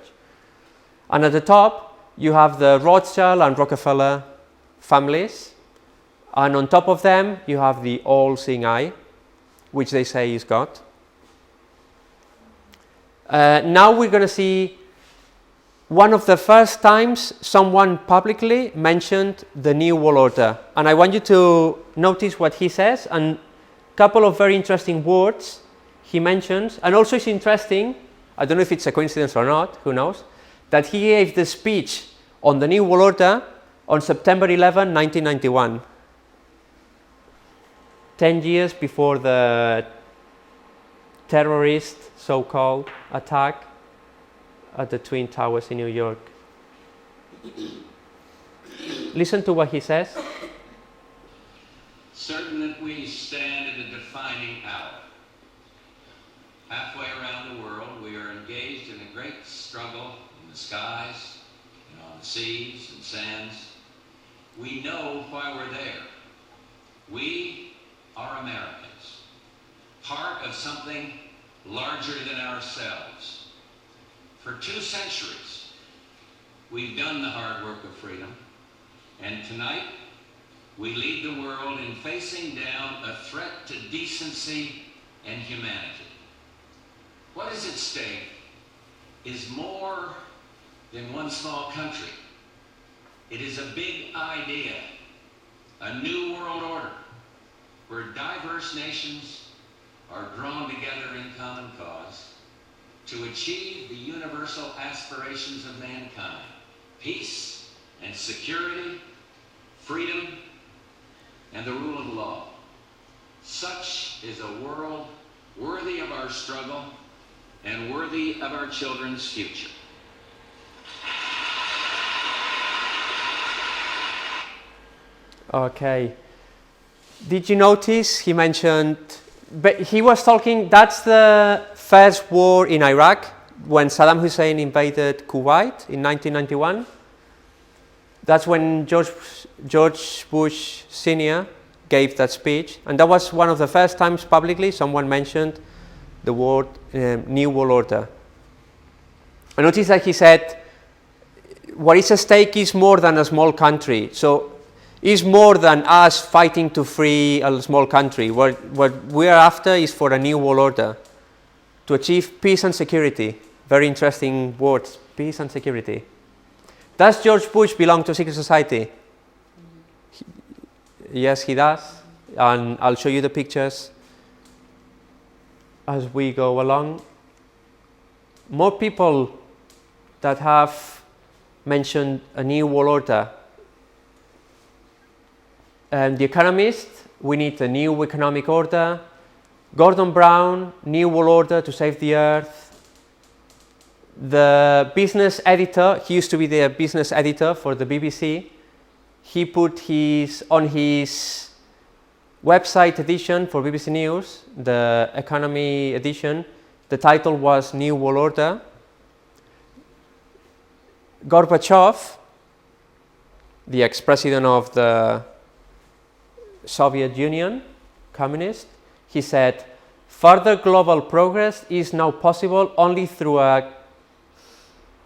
And at the top, you have the Rothschild and Rockefeller families, and on top of them, you have the all-seeing eye, which they say is God. Now we're going to see one of the first times someone publicly mentioned the New World Order. And I want you to notice what he says, and a couple of very interesting words he mentions. And also it's interesting, I don't know if it's a coincidence or not, who knows, that he gave the speech on the New World Order on September 11, 1991. 10 years before the terrorist so-called attack at the Twin Towers in New York. Listen to what he says. Certain that we stand at a defining hour. Halfway around the world, we are engaged in a great struggle in the skies and on the seas and sands. We know why we're there. We are Americans, part of something larger than ourselves. For 2 centuries, we've done the hard work of freedom, and tonight we lead the world in facing down a threat to decency and humanity. What is at stake is more than one small country. It is a big idea, a new world order, where diverse nations are drawn together in common cause to achieve the universal aspirations of mankind: peace and security, freedom, and the rule of law. Such is a world worthy of our struggle and worthy of our children's future. Okay. Did you notice he mentioned, but he was talking, that's the first war in Iraq, when Saddam Hussein invaded Kuwait in 1991. That's when George Bush Sr. gave that speech, and that was one of the first times publicly someone mentioned the word New World Order. I noticed that he said, what is at stake is more than a small country. So it's more than us fighting to free a small country. What we are after is for a new world order, to achieve peace and security. Very interesting words, peace and security. Does George Bush belong to secret society? Yes, he does. And I'll show you the pictures as we go along. More people that have mentioned a new world order. The Economist, we need a new economic order. Gordon Brown, New World Order to save the earth. The business editor, he used to be the business editor for the BBC. He put on his website edition for BBC News, the economy edition, the title was New World Order. Gorbachev, the ex-president of the Soviet Union, communist, he said, further global progress is now possible only through a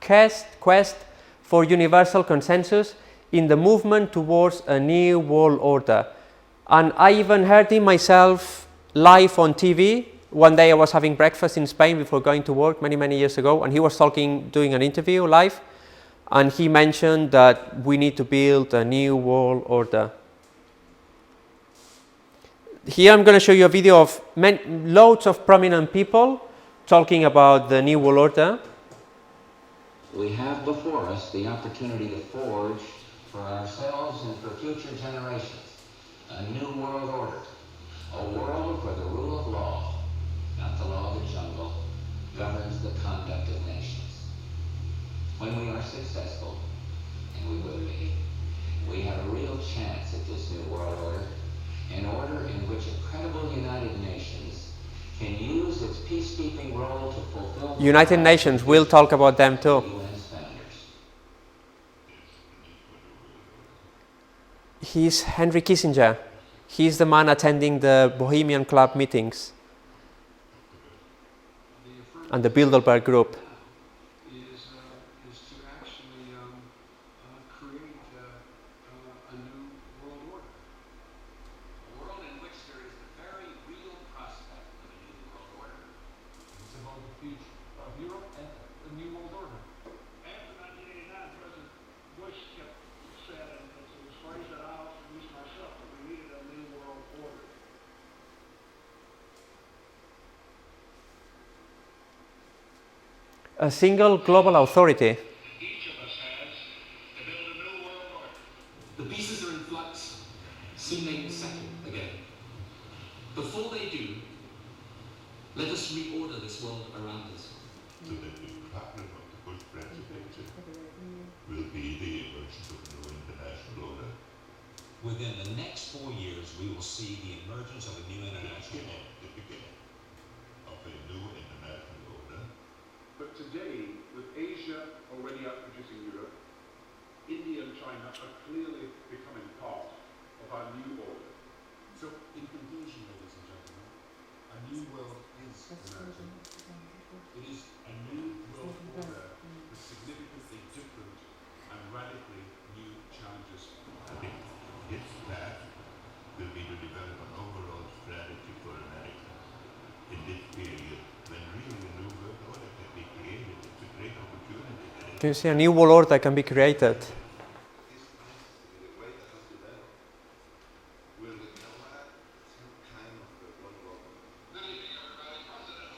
quest for universal consensus in the movement towards a new world order. And I even heard him myself live on TV. One day I was having breakfast in Spain before going to work many years ago, and he was doing an interview live, and he mentioned that we need to build a new world order. Here I'm going to show you a video of loads of prominent people talking about the new world order. We have before us the opportunity to forge for ourselves and for future generations a new world order, a world where the rule of law, not the law of the jungle, governs the conduct of nations. When we are successful, and we will be, we have a real chance at this new world order, an order in which a credible United Nations can use its peacekeeping role to fulfill the United Nations, we'll talk about them too. UN's founders. He's Henry Kissinger. He's the man attending the Bohemian Club meetings and the Bilderberg Group. Is to actually create a new world order. A world in which there is the very real prospect of a new world order. It's about the future of Europe and the new world order. After 1989, President Bush kept said, and it was phrased that I also used myself, that we needed a new world order. A single global authority. Each of us has to build a new world order. The pieces are in flux. Soon they will settle again. Before they do, let us reorder this world around us. So that the problem of the Bush presidency will be the emergence of a new international order. Within the next 4 years, we will see the emergence of a new international order. The beginning of a new international order. But today, with Asia already outproducing Europe, India and China are clearly becoming part of our new order. So, in conclusion, ladies and gentlemen, a new world is emerging. It is a new world order with significantly different and radically new challenges. I think its path will be to develop an overall strategy for America in this period when really a new world order can be created. It's a great opportunity. Can you see a new world order can be created? Good evening, everybody. President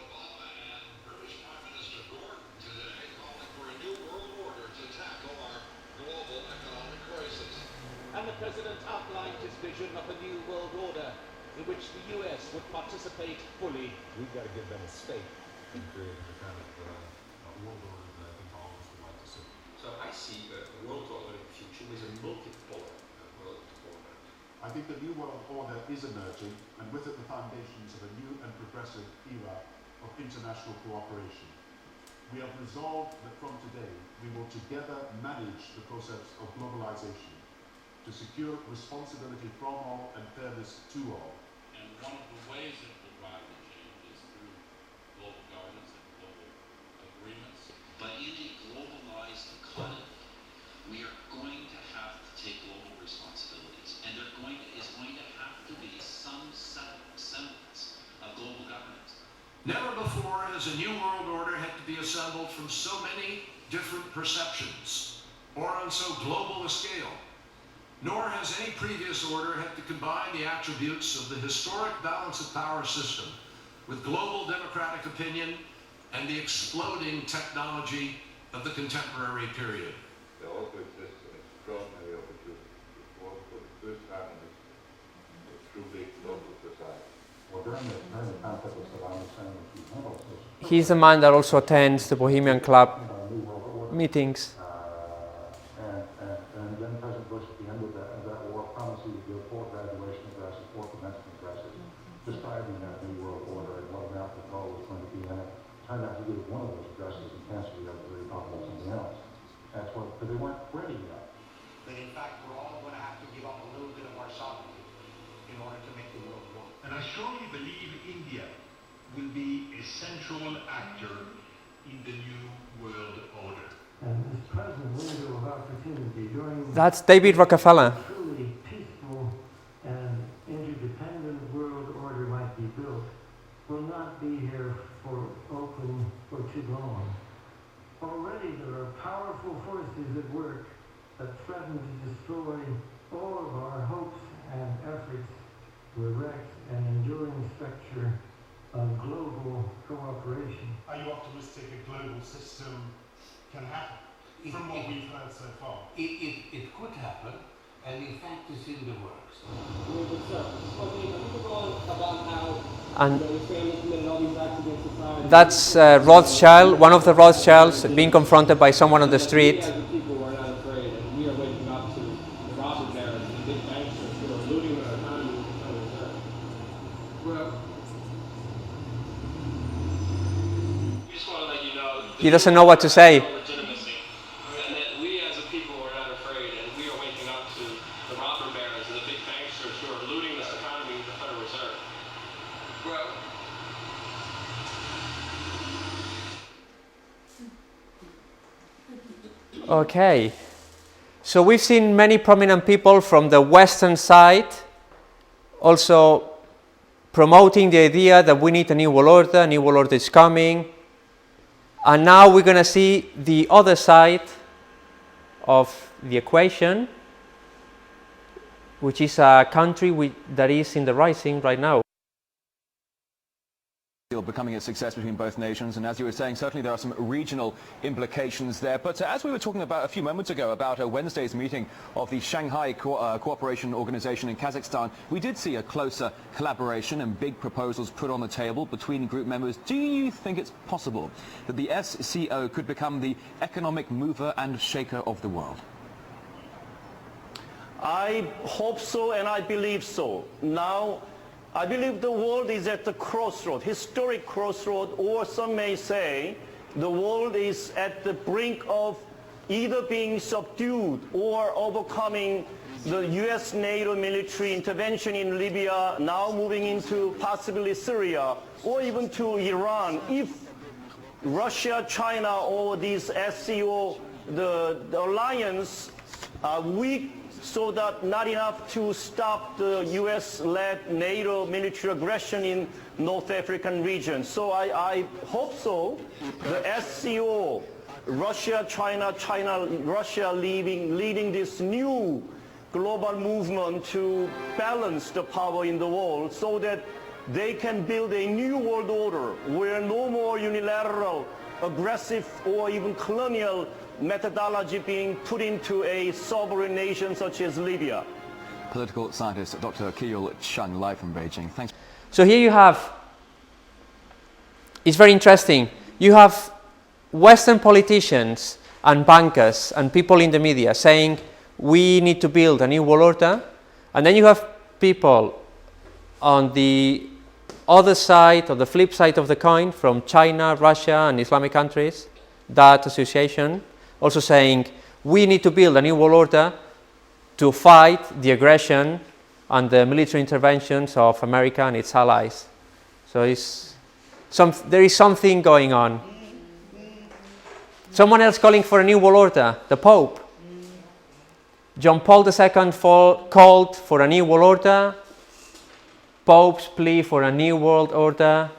Obama and British Prime Minister Gordon today calling for a new world order to tackle our global economic crisis. And the president outlined his vision of a new world order in which the US would participate fully. We've got to give them a stake in creating the kind of world order that I think all of us would like to see. So I see a world order in the future with a multipolar world order. I think the new world order is emerging, and with it the foundations of a new and progressive era of international cooperation. We have resolved that from today we will together manage the process of globalization to secure responsibility from all and fairness to all. And one of the ways that will drive the change is through global governance and global agreements. But in a globalized economy, we are going to have to take global responsibilities, and is going to have to be some semblance of global governance. Never before has a new world order had to be assembled from so many different perceptions or on so global a scale. Nor has any previous order had to combine the attributes of the historic balance of power system with global democratic opinion and the exploding technology of the contemporary period. There also exists an extraordinary opportunity to form for the first time in a truly global society. Well, during the concept of Saddam Hussein, which we handle, He's the man that also attends the Bohemian Club New World Order. meetings. And then President Bush, at the end of that war, promised he would give 4 graduation addresses, 4 commencement addresses, describing that New World Order and what America's role was going to be in it. Turned out he gave one of those addresses and canceled the other 3, talking about something else. That's what, but they weren't ready yet. That in fact we're all going to have to give up a little bit of our sovereignty in order to make the world work. And I strongly believe India will be a central actor in the new world order. And this present window of opportunity during That's David Rockefeller. truly peaceful and interdependent world order might be built will not be here for open for too long. Already there are powerful forces at work that threaten to destroy all of our hopes and efforts to erect an enduring structure of global cooperation. Are you optimistic a global system can happen from what we've heard so far? It could happen, and in fact it's in the works. And that's Rothschild, one of the Rothschilds, being confronted by someone on the street. People were not afraid, and we are waking up to the robber barons and the big banksters who are looting our economy with the Federal Reserve. Well, We just want to let you know He doesn't know what to say. legitimacy, and that we as a people are not afraid, and we are waking up to the robber barons and the big banksters who are looting this economy with the Federal Reserve. well, Okay. So we've seen many prominent people from the Western side also promoting the idea that we need a new world order is coming. And now we're going to see the other side of the equation, which is a country that is in the rising right now. Becoming a success between both nations, and as you were saying, certainly there are some regional implications there. But as we were talking about a few moments ago about Wednesday's meeting of the Shanghai Cooperation Organization in Kazakhstan, we did see a closer collaboration and big proposals put on the table between group members. Do you think it's possible that the SCO could become the economic mover and shaker of the world? I hope so, and I believe so. Now, I believe the world is at the crossroad, historic crossroad, or some may say the world is at the brink of either being subdued or overcoming the U.S. NATO military intervention in Libya, now moving into possibly Syria, or even to Iran. If Russia, China, or these SCO, the alliance are weak, so that not enough to stop the U.S.-led NATO military aggression in North African region. So I hope so. The SCO, Russia, China, Russia leading this new global movement to balance the power in the world so that they can build a new world order where no more unilateral, aggressive, or even colonial methodology being put into a sovereign nation such as Libya. Political scientist Dr. Kiyul Chung, live from Beijing. Thanks. So here you have, it's very interesting, you have Western politicians and bankers and people in the media saying we need to build a new world order, and then you have people on the other side, or the flip side of the coin, from China, Russia and Islamic countries, that association, also saying we need to build a new world order to fight the aggression and the military interventions of America and its allies. So there is something going on. Someone else calling for a new world order, the Pope. John Paul II called for a new world order. Pope's plea for a new world order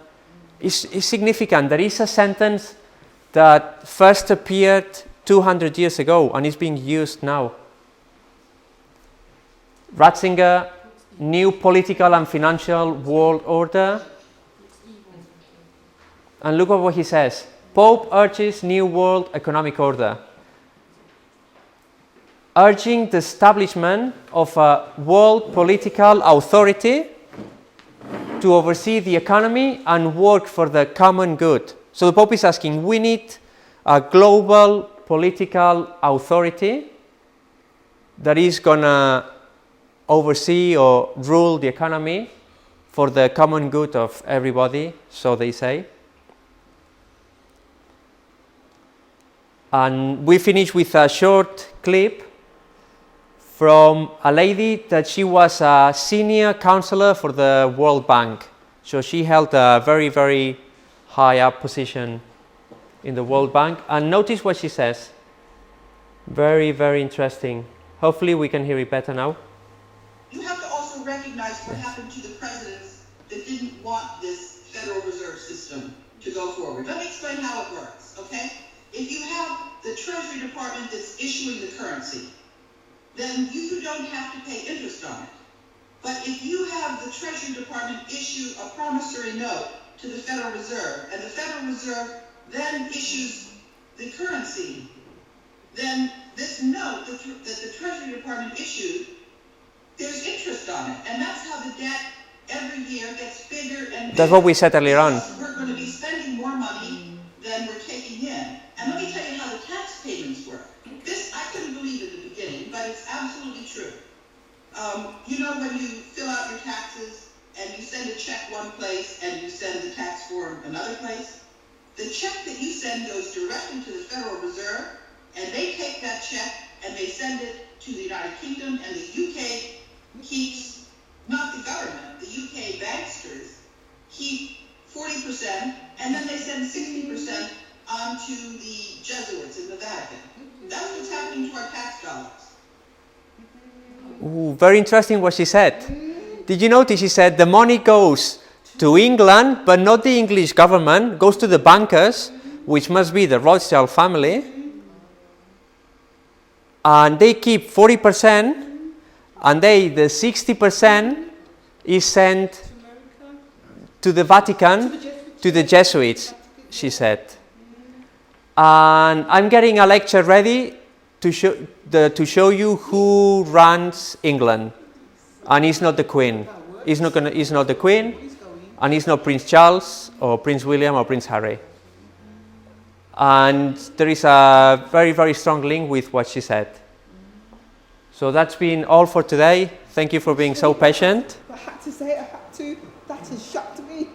is significant. There is a sentence that first appeared 200 years ago and is being used now. Ratzinger, new political and financial world order. And look at what he says. Pope urges new world economic order, urging the establishment of a world political authority to oversee the economy and work for the common good. So the Pope is asking, we need a global political authority that is going to oversee or rule the economy for the common good of everybody, so they say. And we finish with a short clip from a lady that she was a senior counselor for the World Bank. So she held a very, very high up position in the World Bank. And notice what she says. Very, very interesting. Hopefully we can hear it better now. You have to also recognize what happened to the presidents that didn't want this Federal Reserve System to go forward. Let me explain how it works, okay? If you have the Treasury Department that's issuing the currency, then you don't have to pay interest on it. But if you have the Treasury Department issue a promissory note to the Federal Reserve, and the Federal Reserve then issues the currency, then this note that the Treasury Department issued, there's interest on it. And that's how the debt every year gets bigger and bigger. That's what we said earlier on. We're going to be spending more money than we're taking in. And let me tell you how the tax payments work. This, I couldn't believe it in the beginning, but it's absolutely true. You know when you fill out your taxes and you send a check one place and you send the tax form another place? The check that you send goes directly to the Federal Reserve, and they take that check and they send it to the United Kingdom, and the UK keeps, not the government, the UK banksters keep 40%, and then they send 60% on to the Jesuits in the Vatican. That's what's happening to our tax dollars. Ooh, very interesting what she said. Did you notice she said the money goes to England, but not the English government, goes to the bankers, which must be the Rothschild family, and they keep 40%, and the 60% is sent to the Vatican, to the Jesuits, she said. And I'm getting a lecture ready to show you who runs England, and it's not the Queen. It's not the Queen, and it's not Prince Charles or Prince William or Prince Harry. And there is a very, very strong link with what she said. So that's been all for today. Thank you for being so patient. I had to say it, I had to. That has shocked me.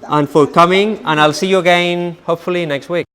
And for coming, and I'll see you again hopefully next week.